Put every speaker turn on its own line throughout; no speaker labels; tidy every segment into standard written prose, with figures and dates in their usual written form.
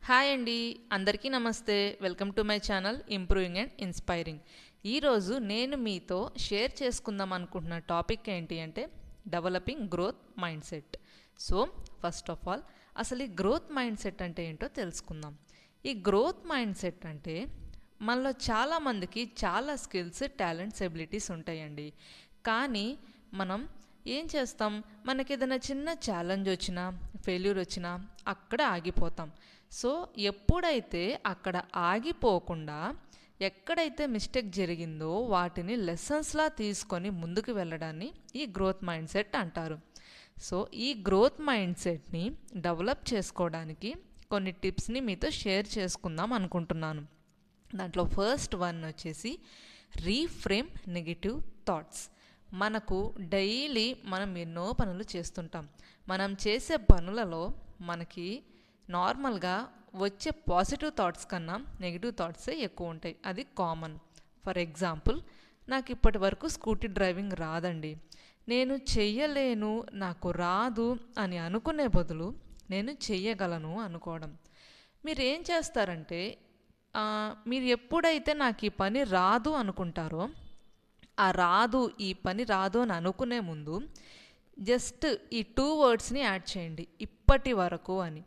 Hi అండి, అందరికీ నమస్తే. Welcome to my channel improving and inspiring. ఈరోజు నేను మీతో షేర్ చేసుకుందాం అనుకుంటున్న టాపిక్ ఏంటి అంటే developing growth mind set. So first of all అసలు ఈ గ్రోత్ మైండ్ సెట్ అంటే ఏంటో తెలుసుకుందాం. ఈ గ్రోత్ మైండ్ సెట్ అంటే మనలో చాలామందికి చాలా స్కిల్స్, టాలెంట్స్, ఎబిలిటీస్ ఉంటాయండి. కానీ మనం ఏం చేస్తాం, మనకి ఏదైనా చిన్న ఛాలెంజ్ వచ్చినా, ఫెయిల్యూర్ వచ్చినా అక్కడ ఆగిపోతాం. సో ఎప్పుడైతే అక్కడ ఆగిపోకుండా ఎక్కడైతే మిస్టేక్ జరిగిందో వాటిని లెసన్స్లా తీసుకొని ముందుకు వెళ్ళడాన్ని ఈ గ్రోత్ మైండ్ సెట్ అంటారు. సో ఈ గ్రోత్ మైండ్ సెట్ని డెవలప్ చేసుకోవడానికి కొన్ని టిప్స్ని మీతో షేర్ చేసుకుందాం అనుకుంటున్నాను. దాంట్లో ఫస్ట్ వన్ వచ్చేసి రీఫ్రేమ్ నెగిటివ్ థాట్స్. మనకు డైలీ మనం ఎన్నో పనులు చేస్తుంటాం. మనం చేసే పనులలో మనకి నార్మల్గా వచ్చే పాజిటివ్ థాట్స్ కన్నా నెగిటివ్ థాట్సే ఎక్కువ ఉంటాయి. అది కామన్. ఫర్ ఎగ్జాంపుల్, నాకు ఇప్పటి వరకు స్కూటీ డ్రైవింగ్ రాదండి, నేను చెయ్యలేను, నాకు రాదు అని అనుకునే బదులు నేను చెయ్యగలను అనుకోవడం. మీరు ఏం చేస్తారంటే మీరు ఎప్పుడైతే నాకు ఈ పని రాదు అనుకుంటారో, ఆ రాదు, ఈ పని రాదు అని అనుకునే ముందు జస్ట్ ఈ 2 వర్డ్స్ని యాడ్ చేయండి, ఇప్పటి వరకు అని.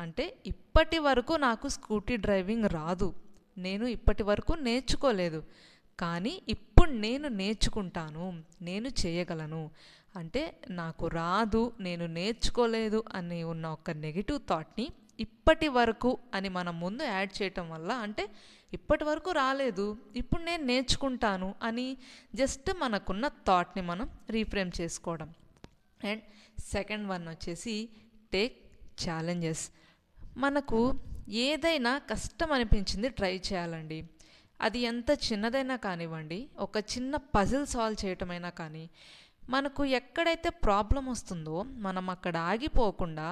అంటే ఇప్పటి వరకు నాకు స్కూటీ డ్రైవింగ్ రాదు, నేను ఇప్పటి వరకు నేర్చుకోలేదు, కానీ ఇప్పుడు నేను నేర్చుకుంటాను, నేను చేయగలను. అంటే నాకు రాదు, నేను నేర్చుకోలేదు అని ఉన్న ఒక నెగిటివ్ థాట్ని ఇప్పటి వరకు అని మనం ముందు యాడ్ చేయటం వల్ల, అంటే ఇప్పటి వరకు రాలేదు, ఇప్పుడు నేను నేర్చుకుంటాను అని జస్ట్ మనకున్న థాట్ని మనం రీఫ్రేమ్ చేసుకోవడం. అండ్ సెకండ్ వన్ వచ్చేసి టేక్ ఛాలెంజెస్. మనకు ఏదైనా కష్టం అనిపించింది ట్రై చేయాలండి. అది ఎంత చిన్నదైనా కానివ్వండి, ఒక చిన్న పజిల్ సాల్వ్ చేయటమైనా కానీ, మనకు ఎక్కడైతే ప్రాబ్లం వస్తుందో మనం అక్కడ ఆగిపోకుండా,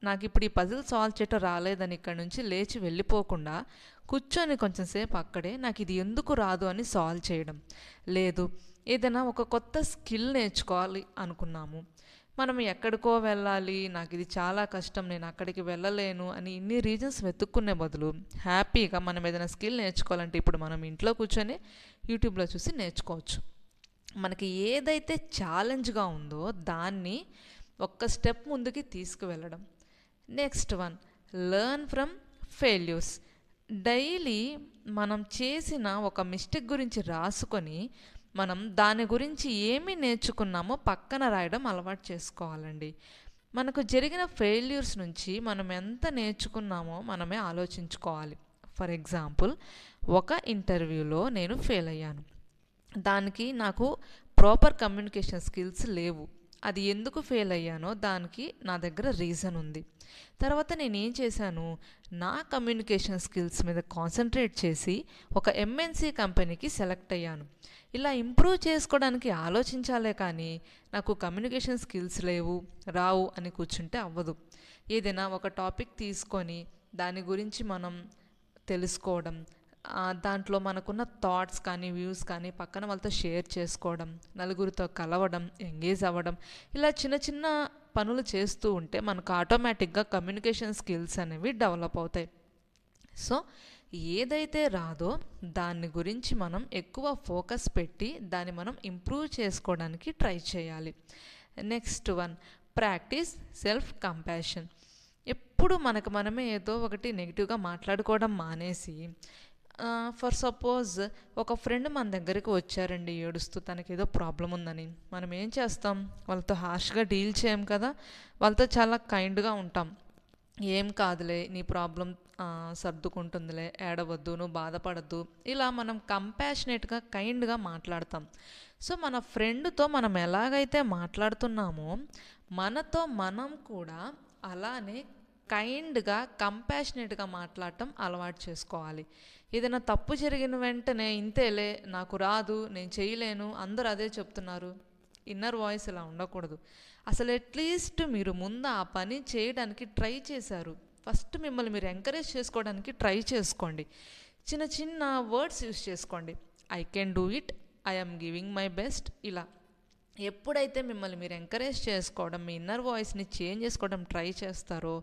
నాకు ఇప్పుడు ఈ పజిల్ సాల్వ్ చేయటం రాలేదని ఇక్కడ నుంచి లేచి వెళ్ళిపోకుండా కూర్చొని కొంచెం సేపు అక్కడే నాకు ఇది ఎందుకు రాదు అని సాల్వ్ చేయడం. లేదు, ఏదైనా ఒక కొత్త స్కిల్ నేర్చుకోవాలి అనుకున్నాము, మనం ఎక్కడికో వెళ్ళాలి, నాకు ఇది చాలా కష్టం, నేను అక్కడికి వెళ్ళలేను అని ఇన్ని రీజన్స్ వెతుక్కునే బదులు హ్యాపీగా మనం ఏదైనా స్కిల్ నేర్చుకోవాలంటే ఇప్పుడు మనం ఇంట్లో కూర్చొని యూట్యూబ్లో చూసి నేర్చుకోవచ్చు. మనకి ఏదైతే ఛాలెంజ్గా ఉందో దాన్ని ఒక్క స్టెప్ ముందుకి తీసుకువెళ్ళడం. Next one, learn from failures. Daily మనం చేసిన ఒక మిస్టేక్ గురించి రాసుకొని మనం దాని గురించి ఏమి నేర్చుకున్నామో పక్కన రాయడం అలవాటు చేసుకోవాలండి. మనకు జరిగిన ఫెయిల్యూర్స్ నుంచి మనం ఎంత నేర్చుకున్నామో మనమే ఆలోచించుకోవాలి. ఫర్ ఎగ్జాంపుల్, ఒక ఇంటర్వ్యూలో నేను ఫెయిల్ అయ్యాను, దానికి నాకు ప్రాపర్ కమ్యూనికేషన్ స్కిల్స్ లేవు. అది ఎందుకు ఫెయిల్ అయ్యానో దానికి నా దగ్గర రీజన్ ఉంది. తర్వాత నేను ఏం చేశాను, నా కమ్యూనికేషన్ స్కిల్స్ మీద కాన్సన్ట్రేట్ చేసి ఒక ఎంఎన్సి కంపెనీకి సెలెక్ట్ అయ్యాను. ఇలా ఇంప్రూవ్ చేసుకోవడానికి ఆలోచించాలే కానీ నాకు కమ్యూనికేషన్ స్కిల్స్ లేవు, రావు అని కూర్చుంటే అవ్వదు. ఏదైనా ఒక టాపిక్ తీసుకొని దాని గురించి మనం తెలుసుకోవడం, దాంట్లో మనకున్న థాట్స్ కానీ వ్యూస్ కానీ పక్కన వాళ్ళతో షేర్ చేసుకోవడం, నలుగురితో కలవడం, ఎంగేజ్ అవ్వడం, ఇలా చిన్న చిన్న పనులు చేస్తూ ఉంటే మనకు ఆటోమేటిక్గా కమ్యూనికేషన్ స్కిల్స్ అనేవి డెవలప్ అవుతాయి. సో ఏదైతే రాదో దాని గురించి మనం ఎక్కువ ఫోకస్ పెట్టి దాన్ని మనం ఇంప్రూవ్ చేసుకోవడానికి ట్రై చేయాలి. Next one, practice self compassion. ఎప్పుడు మనకు మనమే ఏదో ఒకటి నెగిటివ్గా మాట్లాడుకోవడం మానేసి, ఫర్ సపోజ్ ఒక ఫ్రెండ్ మన దగ్గరికి వచ్చారండి ఏడుస్తూ, తనకి ఏదో ప్రాబ్లం ఉందని, మనం ఏం చేస్తాం, వాళ్ళతో హార్ష్గా డీల్ చేయం కదా, వాళ్ళతో చాలా కైండ్గా ఉంటాం. ఏం కాదులే, నీ ప్రాబ్లం సర్దుకుంటుందిలే, ఏడవద్దు, నువ్వు బాధపడద్దు, ఇలా మనం కంపాషనేట్గా కైండ్గా మాట్లాడతాం. సో మన ఫ్రెండ్తో మనం ఎలాగైతే మాట్లాడుతున్నామో మనతో మనం కూడా అలానే కైండ్గా కంపాషనేట్గా మాట్లాడటం అలవాటు చేసుకోవాలి. ఏదైనా తప్పు జరిగిన వెంటనే ఇంతేలే, నాకు రాదు, నేను చేయలేను, అందరూ అదే చెప్తున్నారు, ఇన్నర్ వాయిస్ ఇలా ఉండకూడదు. అసలు అట్లీస్ట్ మీరు ముందు ఆ పని చేయడానికి ట్రై చేశారు, ఫస్ట్ మిమ్మల్ని మీరు ఎంకరేజ్ చేసుకోవడానికి ట్రై చేసుకోండి. చిన్న చిన్న వర్డ్స్ యూస్ చేసుకోండి, I can do it, I am giving my best, ఇలా ఎప్పుడైతే మిమ్మల్ని మీరు ఎంకరేజ్ చేసుకోవడం, మీ ఇన్నర్ వాయిస్ని చేంజ్ చేసుకోవడం ట్రై చేస్తారో,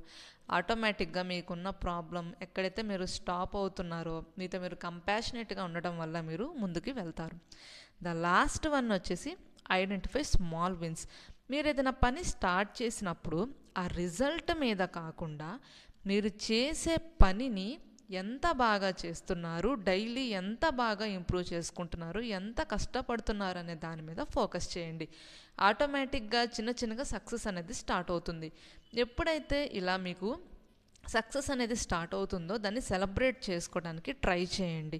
ఆటోమేటిక్గా మీకున్న ప్రాబ్లం ఎక్కడైతే మీరు స్టాప్ అవుతున్నారో మీతో మీరు కంపాషనేట్గా ఉండడం వల్ల మీరు ముందుకు వెళ్తారు. ద లాస్ట్ వన్ వచ్చేసి ఐడెంటిఫై స్మాల్ విన్స్. మీరు ఏదైనా పని స్టార్ట్ చేసినప్పుడు ఆ రిజల్ట్ మీద కాకుండా మీరు చేసే పనిని ఎంత బాగా చేస్తున్నారు, డైలీ ఎంత బాగా ఇంప్రూవ్ చేసుకుంటున్నారు, ఎంత కష్టపడుతున్నారు అనే దాని మీద ఫోకస్ చేయండి. ఆటోమేటిక్గా చిన్న చిన్నగా సక్సెస్ అనేది స్టార్ట్ అవుతుంది. ఎప్పుడైతే ఇలా మీకు సక్సెస్ అనేది స్టార్ట్ అవుతుందో దాన్ని సెలబ్రేట్ చేసుకోవడానికి ట్రై చేయండి.